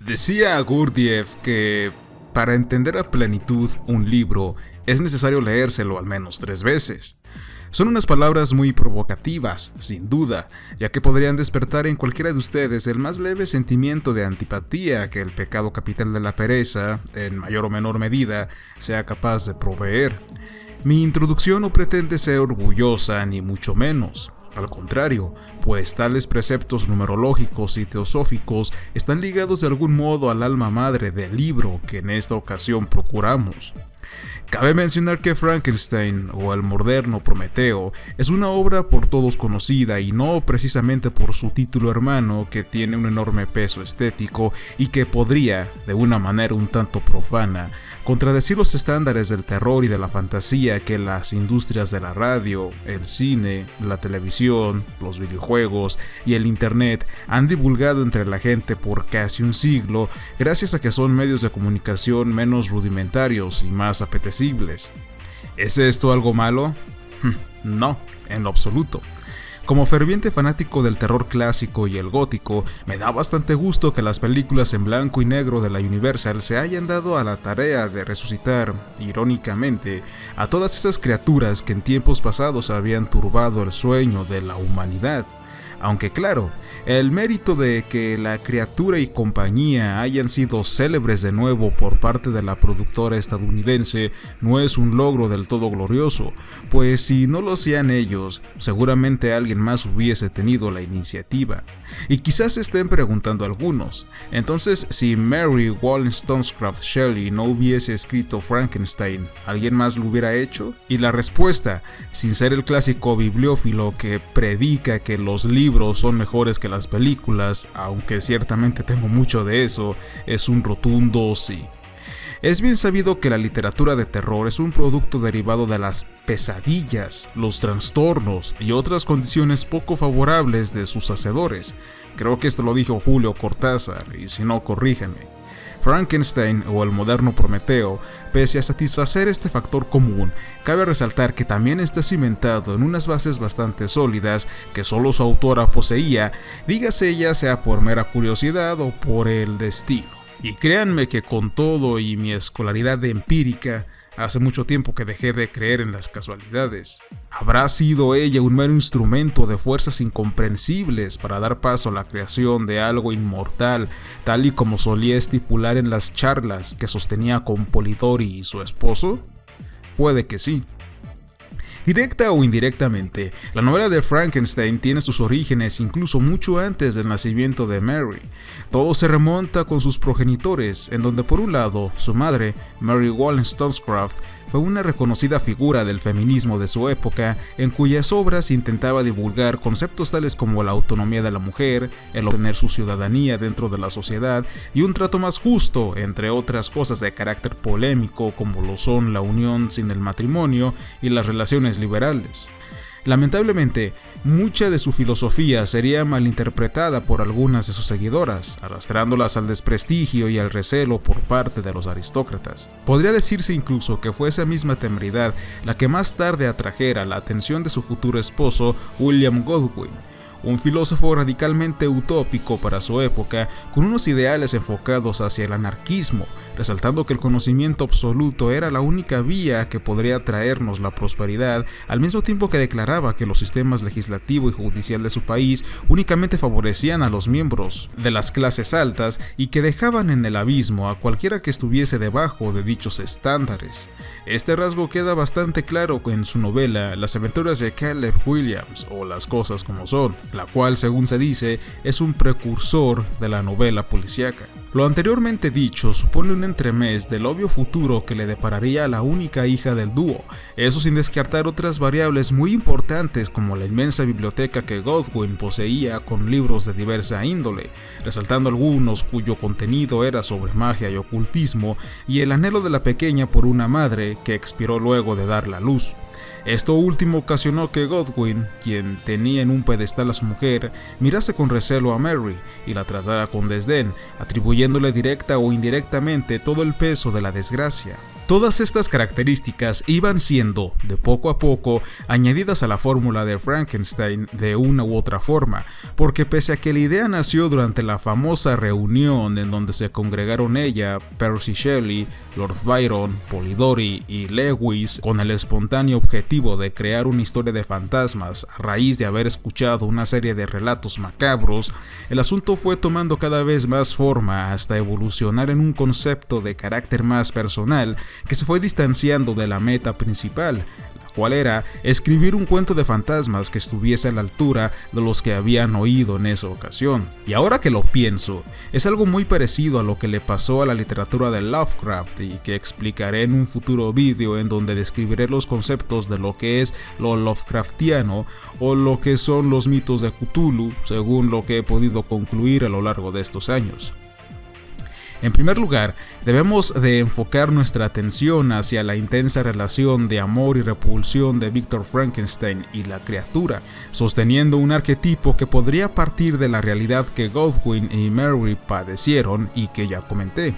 Decía Gurdjieff que para entender a plenitud un libro es necesario leérselo al menos 3 veces. Son unas palabras muy provocativas, sin duda, ya que podrían despertar en cualquiera de ustedes el más leve sentimiento de antipatía que el pecado capital de la pereza, en mayor o menor medida, sea capaz de proveer. Mi introducción no pretende ser orgullosa ni mucho menos. Al contrario, pues tales preceptos numerológicos y teosóficos están ligados de algún modo al alma madre del libro que en esta ocasión procuramos. Cabe mencionar que Frankenstein, o el moderno Prometeo, es una obra por todos conocida y no precisamente por su título hermano que tiene un enorme peso estético y que podría, de una manera un tanto profana, contradecir los estándares del terror y de la fantasía que las industrias de la radio, el cine, la televisión, los videojuegos y el internet han divulgado entre la gente por casi un siglo, gracias a que son medios de comunicación menos rudimentarios y más apetecibles. ¿Es esto algo malo? No, en lo absoluto. Como ferviente fanático del terror clásico y el gótico, me da bastante gusto que las películas en blanco y negro de la Universal se hayan dado a la tarea de resucitar, irónicamente, a todas esas criaturas que en tiempos pasados habían turbado el sueño de la humanidad. Aunque claro, el mérito de que la criatura y compañía hayan sido célebres de nuevo por parte de la productora estadounidense no es un logro del todo glorioso, pues si no lo hacían ellos, seguramente alguien más hubiese tenido la iniciativa. Y quizás se estén preguntando algunos, entonces si Mary Wollstonecraft Shelley no hubiese escrito Frankenstein, ¿alguien más lo hubiera hecho? Y la respuesta, sin ser el clásico bibliófilo que predica que los libros son mejores que las películas, aunque ciertamente tengo mucho de eso, es un rotundo sí. Es bien sabido que la literatura de terror es un producto derivado de las pesadillas, los trastornos y otras condiciones poco favorables de sus hacedores. Creo que esto lo dijo Julio Cortázar, y si no, corríjanme. Frankenstein, o el moderno Prometeo, pese a satisfacer este factor común, cabe resaltar que también está cimentado en unas bases bastante sólidas que solo su autora poseía, dígase ya sea por mera curiosidad o por el destino. Y créanme que con todo y mi escolaridad empírica, hace mucho tiempo que dejé de creer en las casualidades. ¿Habrá sido ella un mero instrumento de fuerzas incomprensibles para dar paso a la creación de algo inmortal, tal y como solía estipular en las charlas que sostenía con Polidori y su esposo? Puede que sí. Directa o indirectamente, la novela de Frankenstein tiene sus orígenes incluso mucho antes del nacimiento de Mary. Todo se remonta con sus progenitores, en donde por un lado, su madre, Mary Wollstonecraft, fue una reconocida figura del feminismo de su época, en cuyas obras intentaba divulgar conceptos tales como la autonomía de la mujer, el obtener su ciudadanía dentro de la sociedad y un trato más justo, entre otras cosas de carácter polémico como lo son la unión sin el matrimonio y las relaciones liberales. Lamentablemente, mucha de su filosofía sería malinterpretada por algunas de sus seguidoras, arrastrándolas al desprestigio y al recelo por parte de los aristócratas. Podría decirse incluso que fue esa misma temeridad la que más tarde atrajera la atención de su futuro esposo, William Godwin, un filósofo radicalmente utópico para su época, con unos ideales enfocados hacia el anarquismo, resaltando que el conocimiento absoluto era la única vía que podría traernos la prosperidad, al mismo tiempo que declaraba que los sistemas legislativo y judicial de su país únicamente favorecían a los miembros de las clases altas y que dejaban en el abismo a cualquiera que estuviese debajo de dichos estándares. Este rasgo queda bastante claro en su novela Las aventuras de Caleb Williams, o Las cosas como son, la cual, según se dice, es un precursor de la novela policíaca. Lo anteriormente dicho supone un entremés del obvio futuro que le depararía a la única hija del dúo, eso sin descartar otras variables muy importantes como la inmensa biblioteca que Godwin poseía con libros de diversa índole, resaltando algunos cuyo contenido era sobre magia y ocultismo, y el anhelo de la pequeña por una madre que expiró luego de dar la luz. Esto último ocasionó que Godwin, quien tenía en un pedestal a su mujer, mirase con recelo a Mary y la tratara con desdén, atribuyéndole directa o indirectamente todo el peso de la desgracia. Todas estas características iban siendo, de poco a poco, añadidas a la fórmula de Frankenstein de una u otra forma, porque pese a que la idea nació durante la famosa reunión en donde se congregaron ella, Percy Shelley, Lord Byron, Polidori y Lewis con el espontáneo objetivo de crear una historia de fantasmas a raíz de haber escuchado una serie de relatos macabros, el asunto fue tomando cada vez más forma hasta evolucionar en un concepto de carácter más personal que se fue distanciando de la meta principal, la cual era escribir un cuento de fantasmas que estuviese a la altura de los que habían oído en esa ocasión. Y ahora que lo pienso, es algo muy parecido a lo que le pasó a la literatura de Lovecraft y que explicaré en un futuro vídeo en donde describiré los conceptos de lo que es lo Lovecraftiano o lo que son los mitos de Cthulhu, según lo que he podido concluir a lo largo de estos años. En primer lugar, debemos de enfocar nuestra atención hacia la intensa relación de amor y repulsión de Victor Frankenstein y la criatura, sosteniendo un arquetipo que podría partir de la realidad que Godwin y Mary padecieron y que ya comenté.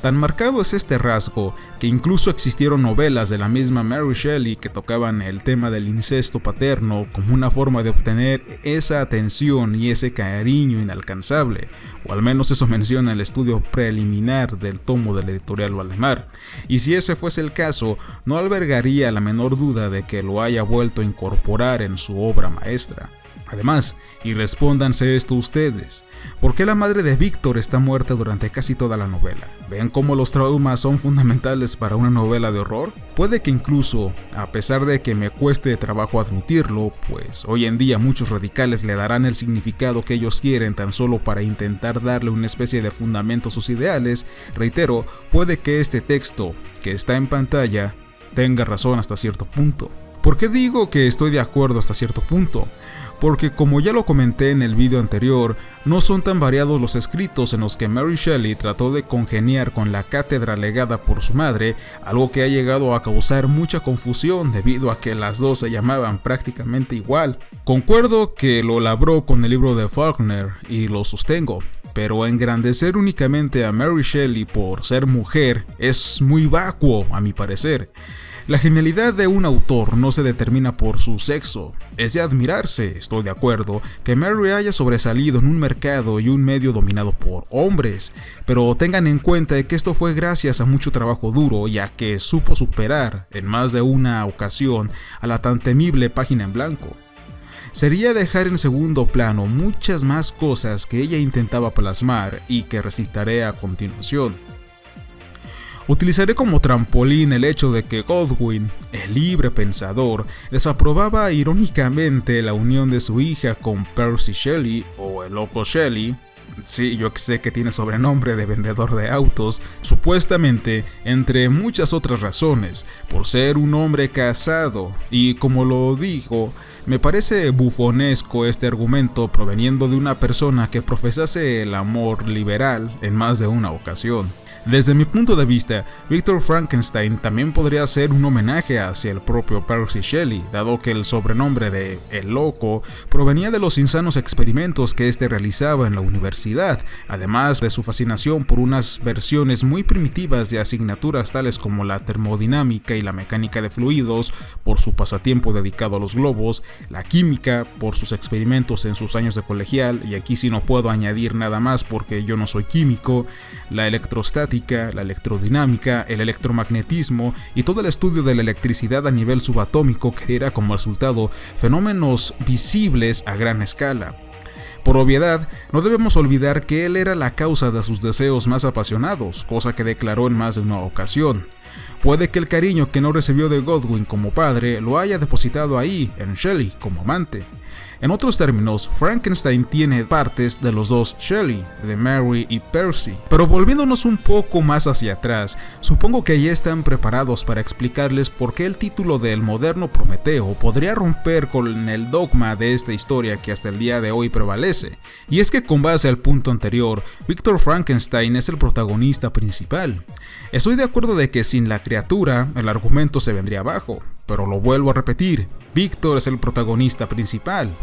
Tan marcado es este rasgo que incluso existieron novelas de la misma Mary Shelley que tocaban el tema del incesto paterno como una forma de obtener esa atención y ese cariño inalcanzable, o al menos eso menciona el estudio preliminar del tomo de la editorial Valdemar, y si ese fuese el caso, no albergaría la menor duda de que lo haya vuelto a incorporar en su obra maestra. Además, y respóndanse esto ustedes, ¿por qué la madre de Víctor está muerta durante casi toda la novela? ¿Ven cómo los traumas son fundamentales para una novela de horror? Puede que incluso, a pesar de que me cueste trabajo admitirlo, pues hoy en día muchos radicales le darán el significado que ellos quieren tan solo para intentar darle una especie de fundamento a sus ideales, reitero, puede que este texto, que está en pantalla, tenga razón hasta cierto punto. ¿Por qué digo que estoy de acuerdo hasta cierto punto? Porque como ya lo comenté en el video anterior, no son tan variados los escritos en los que Mary Shelley trató de congeniar con la cátedra legada por su madre, algo que ha llegado a causar mucha confusión debido a que las dos se llamaban prácticamente igual. Concuerdo que lo labró con el libro de Faulkner y lo sostengo, pero engrandecer únicamente a Mary Shelley por ser mujer es muy vacuo a mi parecer. La genialidad de un autor no se determina por su sexo. Es de admirarse, estoy de acuerdo, que Mary haya sobresalido en un mercado y un medio dominado por hombres, pero tengan en cuenta que esto fue gracias a mucho trabajo duro, ya que supo superar, en más de una ocasión, a la tan temible página en blanco. Sería dejar en segundo plano muchas más cosas que ella intentaba plasmar y que recitaré a continuación. Utilizaré como trampolín el hecho de que Godwin, el libre pensador, desaprobaba irónicamente la unión de su hija con Percy Shelley o el loco Shelley. Sí, yo sé que tiene sobrenombre de vendedor de autos, supuestamente, entre muchas otras razones, por ser un hombre casado, y como lo digo, me parece bufonesco este argumento proveniendo de una persona que profesase el amor liberal en más de una ocasión. Desde mi punto de vista, Victor Frankenstein también podría ser un homenaje hacia el propio Percy Shelley, dado que el sobrenombre de El Loco provenía de los insanos experimentos que éste realizaba en la universidad, además de su fascinación por unas versiones muy primitivas de asignaturas tales como la termodinámica y la mecánica de fluidos, por su pasatiempo dedicado a los globos, la química, por sus experimentos en sus años de colegial, y aquí sí no puedo añadir nada más porque yo no soy químico, la electrostática, la electrodinámica, el electromagnetismo y todo el estudio de la electricidad a nivel subatómico que diera como resultado fenómenos visibles a gran escala. Por obviedad, no debemos olvidar que él era la causa de sus deseos más apasionados, cosa que declaró en más de una ocasión. Puede que el cariño que no recibió de Godwin como padre lo haya depositado ahí, en Shelley, como amante. En otros términos, Frankenstein tiene partes de los dos Shelley, de Mary y Percy. Pero volviéndonos un poco más hacia atrás, supongo que ya están preparados para explicarles por qué el título de El moderno Prometeo podría romper con el dogma de esta historia que hasta el día de hoy prevalece. Y es que con base al punto anterior, Victor Frankenstein es el protagonista principal. Estoy de acuerdo de que sin la criatura, el argumento se vendría abajo, pero lo vuelvo a repetir, Victor es el protagonista principal.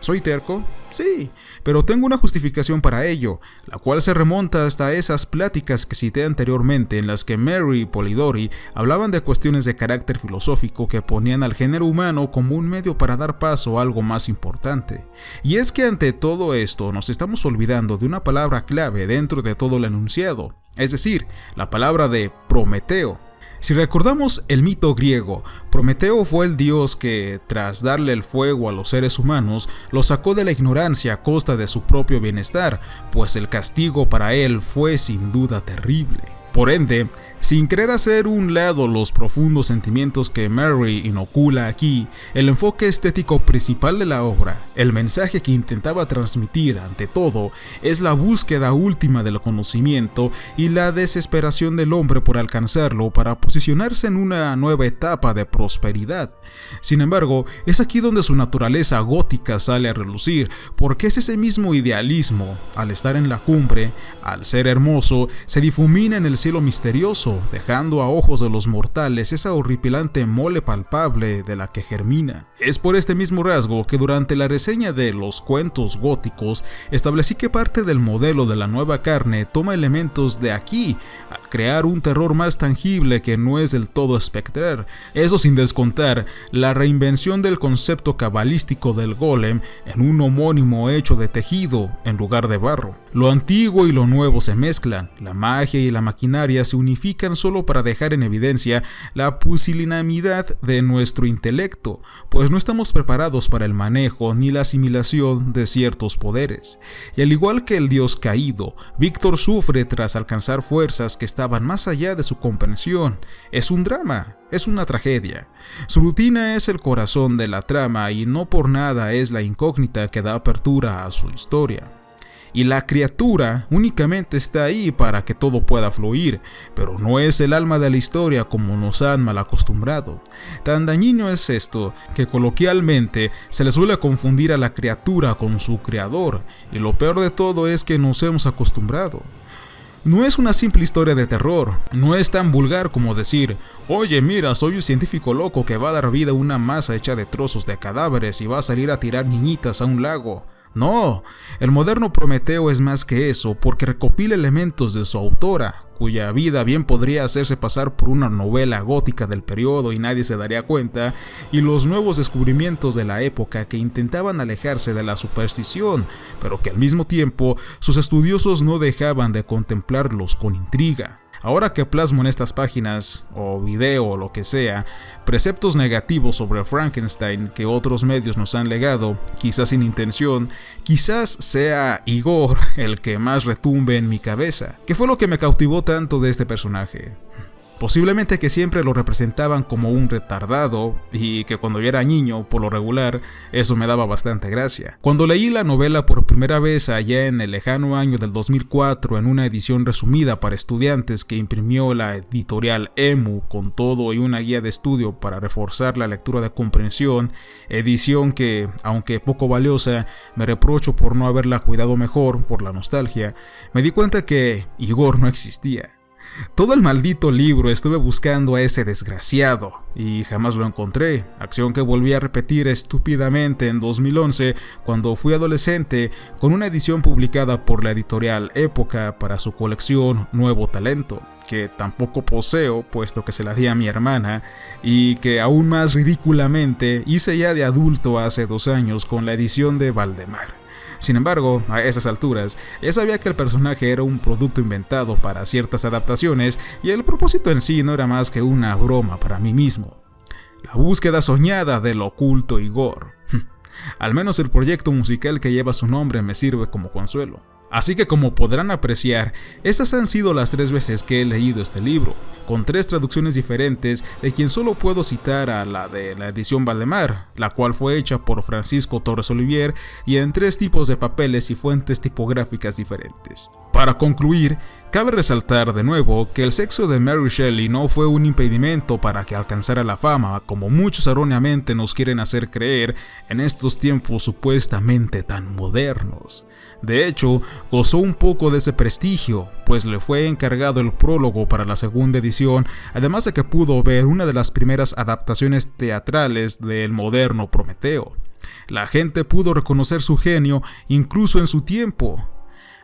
¿Soy terco? Sí, pero tengo una justificación para ello, la cual se remonta hasta esas pláticas que cité anteriormente en las que Mary y Polidori hablaban de cuestiones de carácter filosófico que ponían al género humano como un medio para dar paso a algo más importante. Y es que ante todo esto nos estamos olvidando de una palabra clave dentro de todo el enunciado, es decir, la palabra de Prometeo. Si recordamos el mito griego, Prometeo fue el dios que, tras darle el fuego a los seres humanos, los sacó de la ignorancia a costa de su propio bienestar, pues el castigo para él fue sin duda terrible. Por ende, sin querer hacer un lado los profundos sentimientos que Mary inocula aquí, el enfoque estético principal de la obra, el mensaje que intentaba transmitir ante todo, es la búsqueda última del conocimiento y la desesperación del hombre por alcanzarlo para posicionarse en una nueva etapa de prosperidad. Sin embargo, es aquí donde su naturaleza gótica sale a relucir, porque es ese mismo idealismo, al estar en la cumbre, al ser hermoso, se difumina en el cielo misterioso, dejando a ojos de los mortales esa horripilante mole palpable de la que germina. Es por este mismo rasgo que durante la reseña de los cuentos góticos establecí que parte del modelo de la nueva carne toma elementos de aquí, al crear un terror más tangible que no es del todo espectral. Eso sin descontar la reinvención del concepto cabalístico del golem en un homónimo hecho de tejido en lugar de barro. Lo antiguo y lo nuevo se mezclan, la magia y la maquinaria se unifican solo para dejar en evidencia la pusilanimidad de nuestro intelecto, pues no estamos preparados para el manejo ni la asimilación de ciertos poderes. Y al igual que el dios caído, Víctor sufre tras alcanzar fuerzas que estaban más allá de su comprensión. Es un drama, es una tragedia. Su rutina es el corazón de la trama y no por nada es la incógnita que da apertura a su historia. Y la criatura únicamente está ahí para que todo pueda fluir, pero no es el alma de la historia como nos han mal acostumbrado. Tan dañino es esto que coloquialmente se le suele confundir a la criatura con su creador, y lo peor de todo es que nos hemos acostumbrado. No es una simple historia de terror, no es tan vulgar como decir, oye mira, soy un científico loco que va a dar vida a una masa hecha de trozos de cadáveres y va a salir a tirar niñitas a un lago. No, el moderno Prometeo es más que eso, porque recopila elementos de su autora, cuya vida bien podría hacerse pasar por una novela gótica del periodo y nadie se daría cuenta, y los nuevos descubrimientos de la época que intentaban alejarse de la superstición, pero que al mismo tiempo sus estudiosos no dejaban de contemplarlos con intriga. Ahora que plasmo en estas páginas, o video o lo que sea, preceptos negativos sobre Frankenstein que otros medios nos han legado, quizás sin intención, quizás sea Igor el que más retumbe en mi cabeza. ¿Qué fue lo que me cautivó tanto de este personaje? Posiblemente que siempre lo representaban como un retardado y que cuando yo era niño, por lo regular, eso me daba bastante gracia. Cuando leí la novela por primera vez allá en el lejano año del 2004 en una edición resumida para estudiantes que imprimió la editorial EMU con todo y una guía de estudio para reforzar la lectura de comprensión, edición que, aunque poco valiosa, me reprocho por no haberla cuidado mejor por la nostalgia, me di cuenta que Igor no existía. Todo el maldito libro estuve buscando a ese desgraciado y jamás lo encontré, acción que volví a repetir estúpidamente en 2011 cuando fui adolescente con una edición publicada por la editorial Época para su colección Nuevo Talento, que tampoco poseo puesto que se la di a mi hermana y que aún más ridículamente hice ya de adulto hace 2 años con la edición de Valdemar. Sin embargo, a esas alturas, ya sabía que el personaje era un producto inventado para ciertas adaptaciones y el propósito en sí no era más que una broma para mí mismo. La búsqueda soñada del oculto Igor. Al menos el proyecto musical que lleva su nombre me sirve como consuelo. Así que como podrán apreciar, esas han sido las 3 veces que he leído este libro, con 3 traducciones diferentes de quien solo puedo citar a la de la edición Valdemar, la cual fue hecha por Francisco Torres Olivier y en 3 tipos de papeles y fuentes tipográficas diferentes. Para concluir, cabe resaltar de nuevo que el sexo de Mary Shelley no fue un impedimento para que alcanzara la fama, como muchos erróneamente nos quieren hacer creer en estos tiempos supuestamente tan modernos. De hecho, gozó un poco de ese prestigio, pues le fue encargado el prólogo para la segunda edición, además de que pudo ver una de las primeras adaptaciones teatrales del moderno Prometeo. La gente pudo reconocer su genio incluso en su tiempo.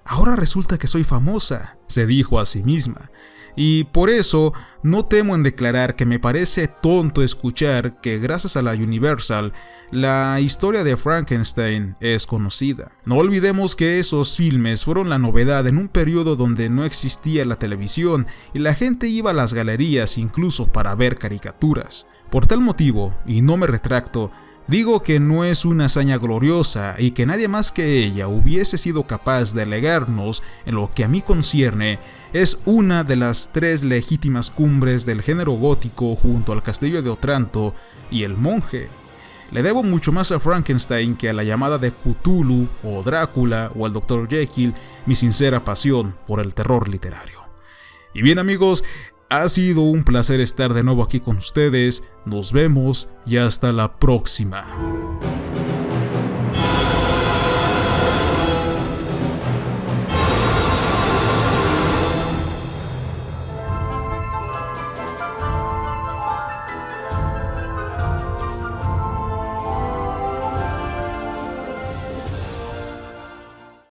Ahora resulta que soy famosa, se dijo a sí misma, y por eso no temo en declarar que me parece tonto escuchar que gracias a la Universal, la historia de Frankenstein es conocida. No olvidemos que esos filmes fueron la novedad en un periodo donde no existía la televisión y la gente iba a las galerías incluso para ver caricaturas. Por tal motivo, y no me retracto, digo que no es una hazaña gloriosa y que nadie más que ella hubiese sido capaz de legarnos en lo que a mí concierne. Es una de las 3 legítimas cumbres del género gótico junto al Castillo de Otranto y El Monje. Le debo mucho más a Frankenstein que a la llamada de Cthulhu o Drácula o al Dr. Jekyll mi sincera pasión por el terror literario. Y bien amigos, ha sido un placer estar de nuevo aquí con ustedes. Nos vemos y hasta la próxima.